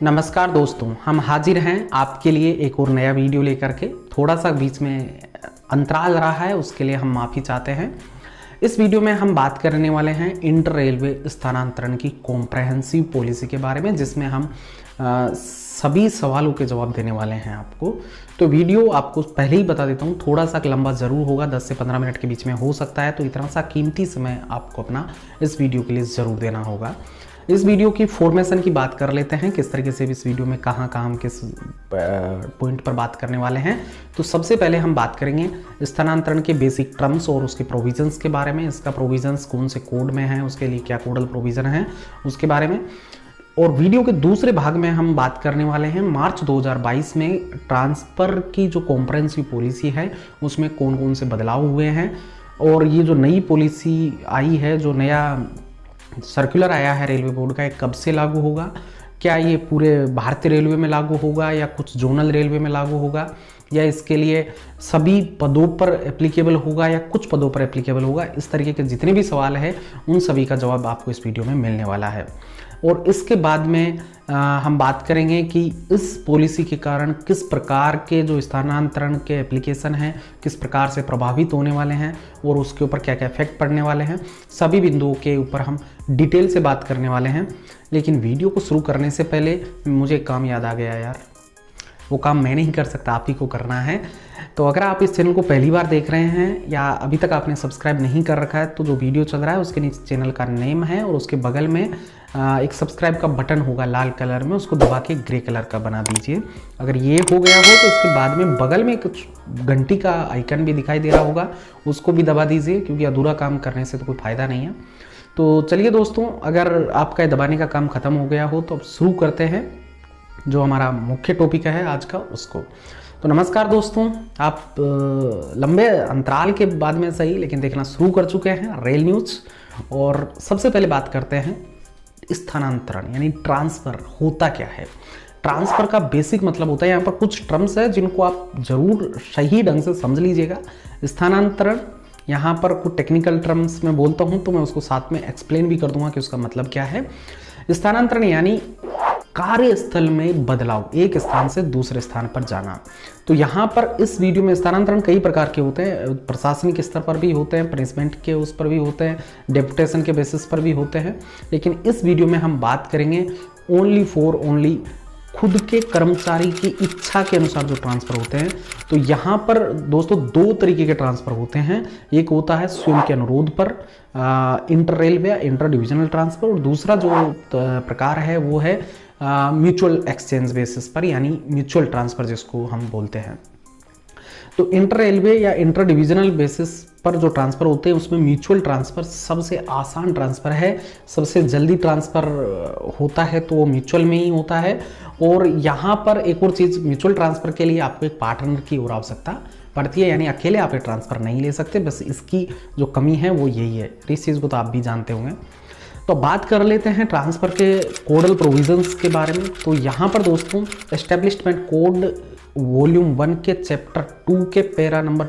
नमस्कार दोस्तों, हम हाजिर हैं आपके लिए एक और नया वीडियो लेकर के। थोड़ा सा बीच में अंतराल रहा है, उसके लिए हम माफ़ी चाहते हैं। इस वीडियो में हम बात करने वाले हैं इंटर रेलवे स्थानांतरण की कॉम्प्रहेंसिव पॉलिसी के बारे में, जिसमें हम सभी सवालों के जवाब देने वाले हैं आपको। तो वीडियो आपको पहले ही बता देता हूँ, थोड़ा सा लंबा ज़रूर होगा, 10 से 15 मिनट के बीच में हो सकता है। तो इतना सा कीमती समय आपको अपना इस वीडियो के लिए ज़रूर देना होगा। इस वीडियो की फॉर्मेशन की बात कर लेते हैं, किस तरीके से इस वीडियो में कहाँ हम किस पॉइंट पर बात करने वाले हैं। तो सबसे पहले हम बात करेंगे स्थानांतरण के बेसिक टर्म्स और उसके प्रोविजंस के बारे में। इसका प्रोविजंस कौन से कोड में है, उसके लिए क्या कोडल प्रोविज़न है, उसके बारे में। और वीडियो के दूसरे भाग में हम बात करने वाले हैं मार्च 2022 में ट्रांसफ़र की जो कॉम्प्रहेंसिव पॉलिसी है उसमें कौन कौन से बदलाव हुए हैं, और ये जो नई पॉलिसी आई है, जो नया सर्कुलर आया है रेलवे बोर्ड का, कब से लागू होगा, क्या ये पूरे भारतीय रेलवे में लागू होगा या कुछ जोनल रेलवे में लागू होगा, या इसके लिए सभी पदों पर एप्लीकेबल होगा या कुछ पदों पर एप्लीकेबल होगा। इस तरीके के जितने भी सवाल हैं उन सभी का जवाब आपको इस वीडियो में मिलने वाला है। और इसके बाद में हम बात करेंगे कि इस पॉलिसी के कारण किस प्रकार के जो स्थानांतरण के एप्लीकेशन हैं किस प्रकार से प्रभावित होने वाले हैं और उसके ऊपर क्या क्या इफेक्ट पड़ने वाले हैं। सभी बिंदुओं के ऊपर हम डिटेल से बात करने वाले हैं। लेकिन वीडियो को शुरू करने से पहले मुझे एक काम याद आ गया यार, वो काम मैं नहीं कर सकता, आप ही को करना है। तो अगर आप इस चैनल को पहली बार देख रहे हैं या अभी तक आपने सब्सक्राइब नहीं कर रखा है, तो जो वीडियो चल रहा है उसके नीचे चैनल का नेम है और उसके बगल में एक सब्सक्राइब का बटन होगा लाल कलर में, उसको दबा के ग्रे कलर का बना दीजिए। अगर ये हो गया हो तो उसके बाद में बगल में कुछ घंटी का आइकन भी दिखाई दे रहा होगा, उसको भी दबा दीजिए, क्योंकि अधूरा काम करने से तो कोई फ़ायदा नहीं है। तो चलिए दोस्तों, अगर आपका दबाने का काम ख़त्म हो गया हो तो अब शुरू करते हैं जो हमारा मुख्य टॉपिक है आज का, उसको। तो नमस्कार दोस्तों, आप लंबे अंतराल के बाद में सही लेकिन देखना शुरू कर चुके हैं रेल न्यूज़। और सबसे पहले बात करते हैं स्थानांतरण यानी ट्रांसफ़र होता क्या है। ट्रांसफ़र का बेसिक मतलब होता है, यहाँ पर कुछ टर्म्स है जिनको आप जरूर सही ढंग से समझ लीजिएगा। स्थानांतरण, यहाँ पर कुछ टेक्निकल टर्म्स में बोलता हूँ तो मैं उसको साथ में एक्सप्लेन भी कर दूंगा कि उसका मतलब क्या है। स्थानांतरण यानी कार्यस्थल में बदलाव, एक स्थान से दूसरे स्थान पर जाना। तो यहाँ पर इस वीडियो में स्थानांतरण कई प्रकार के होते हैं, प्रशासनिक स्तर पर भी होते हैं, पनिशमेंट के उस पर भी होते हैं, डेपुटेशन के बेसिस पर भी होते हैं। लेकिन इस वीडियो में हम बात करेंगे ओनली खुद के कर्मचारी की इच्छा के अनुसार जो ट्रांसफ़र होते हैं। तो यहाँ पर दोस्तों दो तरीके के ट्रांसफ़र होते हैं। एक होता है स्वयं के अनुरोध पर इंटर रेलवे या इंटर डिविजनल ट्रांसफ़र, और दूसरा जो प्रकार है वो है म्यूचुअल एक्सचेंज बेसिस पर, यानी म्यूचुअल ट्रांसफ़र जिसको हम बोलते हैं। तो इंटर रेलवे या इंटर डिविजनल बेसिस पर जो ट्रांसफ़र होते हैं उसमें म्यूचुअल ट्रांसफ़र सबसे आसान ट्रांसफ़र है, सबसे जल्दी ट्रांसफ़र होता है तो वो म्यूचुअल में ही होता है। और यहाँ पर एक और चीज़, म्यूचुअल ट्रांसफ़र के लिए आपको एक पार्टनर की और आवश्यकता पड़ती है, यानी अकेले आप ये ट्रांसफ़र नहीं ले सकते। बस इसकी जो कमी है वो यही है, इस चीज़ को तो आप भी जानते होंगे। तो बात कर लेते हैं ट्रांसफ़र के कोडल प्रोविजंस के बारे में। तो यहाँ पर दोस्तों एस्टेब्लिशमेंट कोड वॉल्यूम 1 के चैप्टर 2 के पैरा नंबर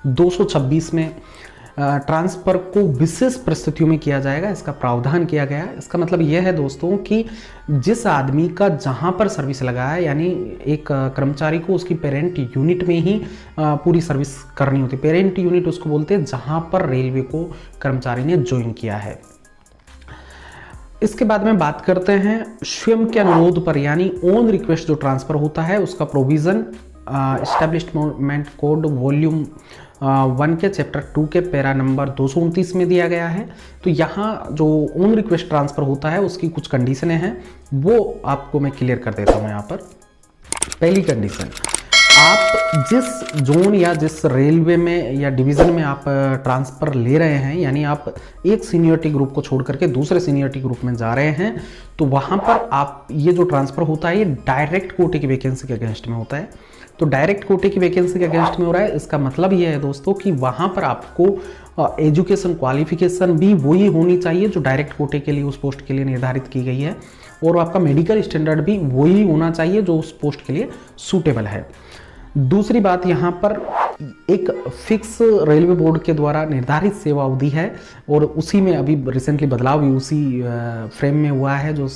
226 में ट्रांसफ़र को विशेष परिस्थितियों में किया जाएगा, इसका प्रावधान किया गया है। इसका मतलब यह है दोस्तों कि जिस आदमी का जहाँ पर सर्विस लगा है, यानी एक कर्मचारी को उसकी पेरेंट यूनिट में ही पूरी सर्विस करनी होती है। पेरेंट यूनिट उसको बोलते हैं जहाँ पर रेलवे को कर्मचारी ने ज्वाइन किया है। इसके बाद में बात करते हैं स्वयं के अनुरोध पर यानी ऑन रिक्वेस्ट जो ट्रांसफ़र होता है उसका प्रोविज़न एस्टेब्लिशमेंट कोड वॉल्यूम 1 के चैप्टर 2 के पैरा नंबर 229 में दिया गया है। तो यहाँ जो ऑन रिक्वेस्ट ट्रांसफ़र होता है उसकी कुछ कंडीशनें हैं, वो आपको मैं क्लियर कर देता हूँ। यहाँ पर पहली कंडीशन, आप जिस जोन या जिस रेलवे में या डिवीज़न में आप ट्रांसफ़र ले रहे हैं, यानी आप एक सीनियरिटी ग्रुप को छोड़ करके दूसरे सीनियरिटी ग्रुप में जा रहे हैं, तो वहाँ पर आप ये जो ट्रांसफ़र होता है ये डायरेक्ट कोटे की वैकेंसी के अगेंस्ट में होता है। तो डायरेक्ट कोटे की वैकेंसी के अगेंस्ट में हो रहा है, इसका मतलब ये है दोस्तों कि वहाँ पर आपको एजुकेशन क्वालिफिकेशन भी वही होनी चाहिए जो डायरेक्ट कोटे के लिए उस पोस्ट के लिए निर्धारित की गई है, और आपका मेडिकल स्टैंडर्ड भी वही होना चाहिए जो उस पोस्ट के लिए सूटेबल है। दूसरी बात, यहाँ पर एक फिक्स रेलवे बोर्ड के द्वारा निर्धारित सेवा अवधि है और उसी में अभी रिसेंटली बदलाव भी उसी फ्रेम में हुआ है। जो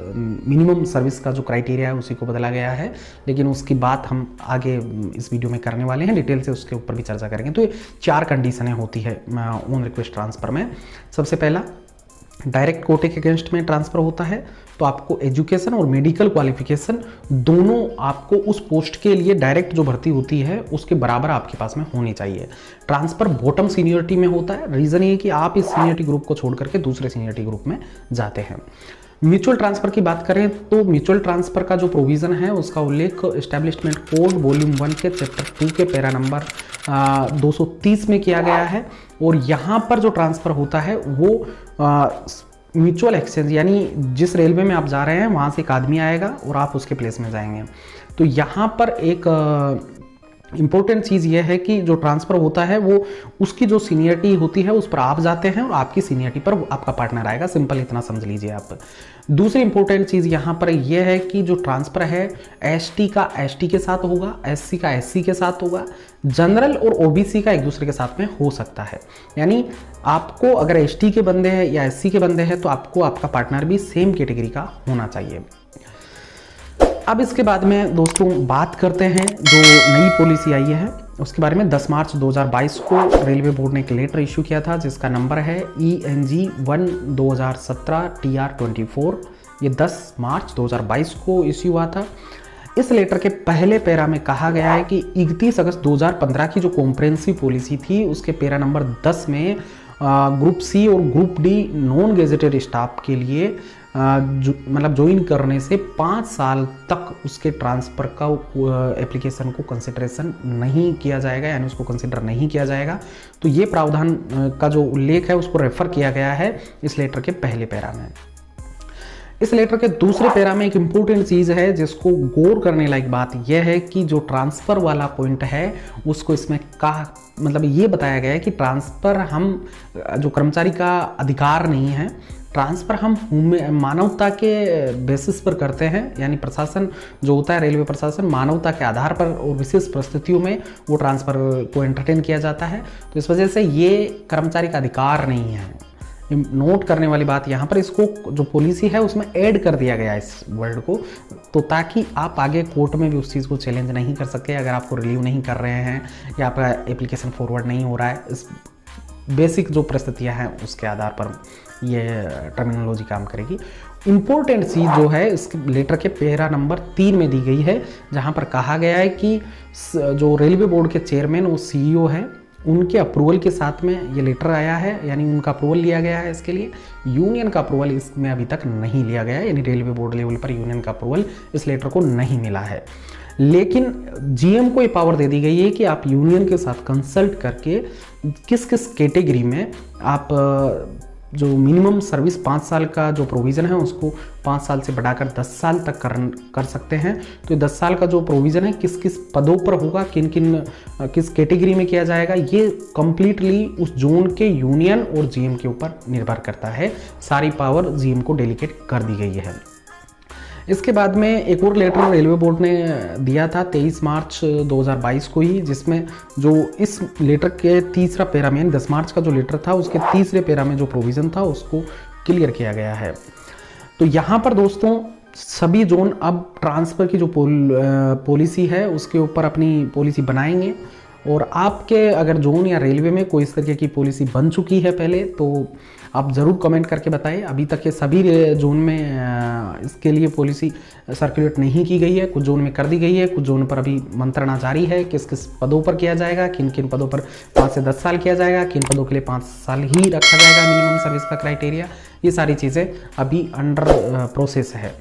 मिनिमम सर्विस का जो क्राइटेरिया है उसी को बदला गया है, लेकिन उसकी बात हम आगे इस वीडियो में करने वाले हैं, डिटेल से उसके ऊपर भी चर्चा करेंगे। तो ये 4 कंडीशनें होती है ऑन रिक्वेस्ट ट्रांसफ़र में। सबसे पहला, डायरेक्ट कोटे के अगेंस्ट में ट्रांसफ़र होता है तो आपको एजुकेशन और मेडिकल क्वालिफिकेशन दोनों आपको उस पोस्ट के लिए डायरेक्ट जो भर्ती होती है उसके बराबर आपके पास में होनी चाहिए। ट्रांसफ़र बॉटम सीनियरिटी में होता है। रीज़न ये कि आप इस सीनियरिटी ग्रुप को छोड़ करके दूसरे सीनियरिटी ग्रुप में जाते हैं। म्यूचुअल ट्रांसफ़र की बात करें तो म्यूचुअल ट्रांसफ़र का जो प्रोविज़न है उसका उल्लेख एस्टैब्लिशमेंट कोड वॉल्यूम 1 के चैप्टर 2 के पैरा नंबर 230 में किया गया है। और यहाँ पर जो ट्रांसफ़र होता है वो म्यूचुअल एक्सचेंज, यानी जिस रेलवे में आप जा रहे हैं वहाँ से एक आदमी आएगा और आप उसके प्लेस में जाएंगे। तो यहाँ पर एक इम्पोर्टेंट चीज़ ये है कि जो ट्रांसफ़र होता है वो उसकी जो सीनियरिटी होती है उस पर आप जाते हैं और आपकी सीनियरिटी पर आपका पार्टनर आएगा। सिंपल इतना समझ लीजिए आप। दूसरी इंपॉर्टेंट चीज़ यहाँ पर यह है कि जो ट्रांसफ़र है एसटी का एसटी के साथ होगा, एससी का एससी के साथ होगा, जनरल और ओबीसी का एक दूसरे के साथ में हो सकता है। यानी आपको अगर एसटी के बंदे हैं या एससी के बंदे हैं तो आपको आपका पार्टनर भी सेम कैटेगरी का होना चाहिए। अब इसके बाद में दोस्तों बात करते हैं जो नई पॉलिसी आई है उसके बारे में। 10 मार्च 2022 को रेलवे बोर्ड ने एक लेटर इशू किया था जिसका नंबर है ENG 1/2017 TR24। ये 10 मार्च 2022 को इश्यू हुआ था। इस लेटर के पहले पैरा में कहा गया है कि 31 अगस्त 2015 की जो कॉम्प्रिहेंसिव पॉलिसी थी उसके पैरा नंबर 10 में ग्रुप सी और group D non gazetted staff के लिए मतलब ज्वाइन करने से 5 साल तक उसके ट्रांसफ़र का एप्लीकेशन को कंसिडरेशन नहीं किया जाएगा, यानी उसको कंसिडर नहीं किया जाएगा। तो ये प्रावधान का जो उल्लेख है उसको रेफर किया गया है इस लेटर के पहले पैरा में। इस लेटर के दूसरे पैरा में एक इम्पोर्टेंट चीज़ है जिसको गौर करने लायक बात यह है कि जो ट्रांसफ़र वाला पॉइंट है उसको इसमें कहा मतलब ये बताया गया है कि ट्रांसफ़र हम जो कर्मचारी का अधिकार नहीं है, ट्रांसफ़र हम मानवता के बेसिस पर करते हैं। यानी प्रशासन जो होता है रेलवे प्रशासन मानवता के आधार पर और विशेष परिस्थितियों में वो ट्रांसफ़र को एंटरटेन किया जाता है। तो इस वजह से ये कर्मचारी का अधिकार नहीं है। नोट करने वाली बात यहाँ पर इसको जो पॉलिसी है उसमें ऐड कर दिया गया है इस वर्ड को, तो ताकि आप आगे कोर्ट में भी उस चीज़ को चैलेंज नहीं कर सके अगर आपको रिलीव नहीं कर रहे हैं या आपका एप्लीकेशन फॉरवर्ड नहीं हो रहा है। इस बेसिक जो परिस्थितियाँ हैं उसके आधार पर ये टर्मिनोलॉजी काम करेगी। इम्पोर्टेंट चीज़ जो है इस लेटर के पैरा नंबर 3 में दी गई है जहाँ पर कहा गया है कि जो रेलवे बोर्ड के चेयरमैन वो CEO है उनके अप्रूवल के साथ में ये लेटर आया है, यानी उनका अप्रूवल लिया गया है इसके लिए। यूनियन का अप्रूवल इसमें अभी तक नहीं लिया गया है, यानी रेलवे बोर्ड लेवल पर यूनियन का अप्रूवल इस लेटर को नहीं मिला है। लेकिन GM को ये पावर दे दी गई है कि आप यूनियन के साथ कंसल्ट करके किस किस कैटेगरी में आप जो मिनिमम सर्विस 5 साल का जो प्रोविज़न है उसको 5 साल से बढ़ाकर 10 साल तक कर सकते हैं। तो ये 10 साल का जो प्रोविज़न है किस किस पदों पर होगा, किस कैटेगरी में किया जाएगा, ये कम्प्लीटली उस जोन के यूनियन और GM के ऊपर निर्भर करता है। सारी पावर GM को डेलीकेट कर दी गई है। इसके बाद में एक और लेटर रेलवे बोर्ड ने दिया था 23 मार्च 2022 को ही, जिसमें जो इस लेटर के तीसरा पैरा में 10 मार्च का जो लेटर था उसके तीसरे पैरा में जो प्रोविज़न था उसको क्लियर किया गया है। तो यहाँ पर दोस्तों सभी जोन अब ट्रांसफ़र की जो पॉलिसी है उसके ऊपर अपनी पॉलिसी बनाएंगे। और आपके अगर जोन या रेलवे में कोई इस तरीके की पॉलिसी बन चुकी है पहले तो आप ज़रूर कमेंट करके बताएं। अभी तक के सभी जोन में इसके लिए पॉलिसी सर्कुलेट नहीं की गई है, कुछ जोन में कर दी गई है, कुछ जोन पर अभी मंत्रणा जारी है किस किस पदों पर किया जाएगा, किन किन पदों पर 5 से 10 साल किया जाएगा, किन पदों के लिए 5 साल ही रखा जाएगा मिनिमम सर्विस का क्राइटेरिया। ये सारी चीज़ें अभी अंडर प्रोसेस है।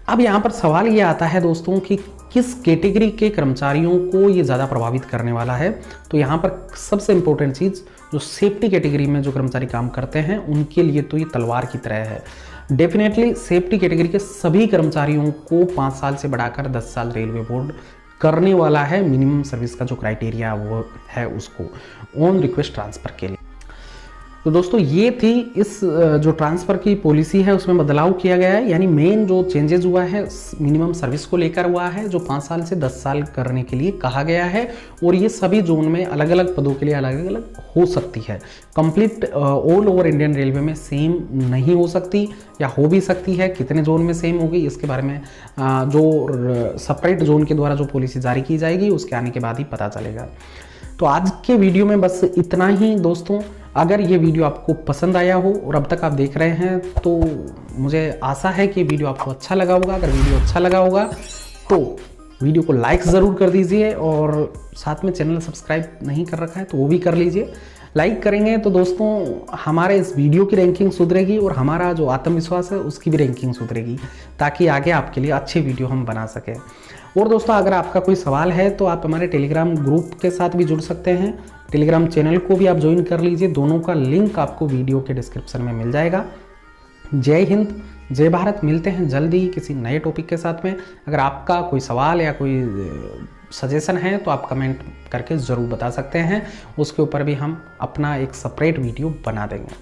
अब यहाँ पर सवाल ये आता है दोस्तों कि किस कैटेगरी के कर्मचारियों को ये ज़्यादा प्रभावित करने वाला है। तो यहाँ पर सबसे इम्पोर्टेंट चीज़ जो सेफ्टी कैटेगरी में जो कर्मचारी काम करते हैं उनके लिए तो ये तलवार की तरह है। डेफिनेटली सेफ्टी कैटेगरी के सभी कर्मचारियों को 5 साल से बढ़ाकर 10 साल रेलवे बोर्ड करने वाला है मिनिमम सर्विस का जो क्राइटेरिया वो है उसको ऑन रिक्वेस्ट ट्रांसफ़र के लिए। तो दोस्तों ये थी इस जो ट्रांसफ़र की पॉलिसी है उसमें बदलाव किया गया है, यानी मेन जो चेंजेस हुआ है मिनिमम सर्विस को लेकर हुआ है, जो 5 साल से 10 साल करने के लिए कहा गया है। और ये सभी जोन में अलग अलग पदों के लिए अलग अलग हो सकती है। Complete all over Indian railway में सेम नहीं हो सकती, या हो भी सकती है। कितने जोन में सेम होगी इसके बारे में जो सेपरेट जोन के द्वारा जो पॉलिसी जारी की जाएगी उसके आने के बाद ही पता चलेगा। तो आज के वीडियो में बस इतना ही दोस्तों। अगर ये वीडियो आपको पसंद आया हो और अब तक आप देख रहे हैं तो मुझे आशा है कि वीडियो आपको अच्छा लगा होगा। अगर वीडियो अच्छा लगा होगा तो वीडियो को लाइक ज़रूर कर दीजिए, और साथ में चैनल सब्सक्राइब नहीं कर रखा है तो वो भी कर लीजिए। लाइक करेंगे तो दोस्तों हमारे इस वीडियो की रैंकिंग सुधरेगी और हमारा जो आत्मविश्वास है उसकी भी रैंकिंग सुधरेगी, ताकि आगे आपके लिए अच्छे वीडियो हम बना सकें। और दोस्तों अगर आपका कोई सवाल है तो आप हमारे टेलीग्राम ग्रुप के साथ भी जुड़ सकते हैं। टेलीग्राम चैनल को भी आप ज्वाइन कर लीजिए, दोनों का लिंक आपको वीडियो के डिस्क्रिप्शन में मिल जाएगा। जय हिंद, जय भारत। मिलते हैं जल्दी ही किसी नए टॉपिक के साथ में। अगर आपका कोई सवाल या कोई सजेशन है तो आप कमेंट करके ज़रूर बता सकते हैं, उसके ऊपर भी हम अपना एक सेपरेट वीडियो बना देंगे।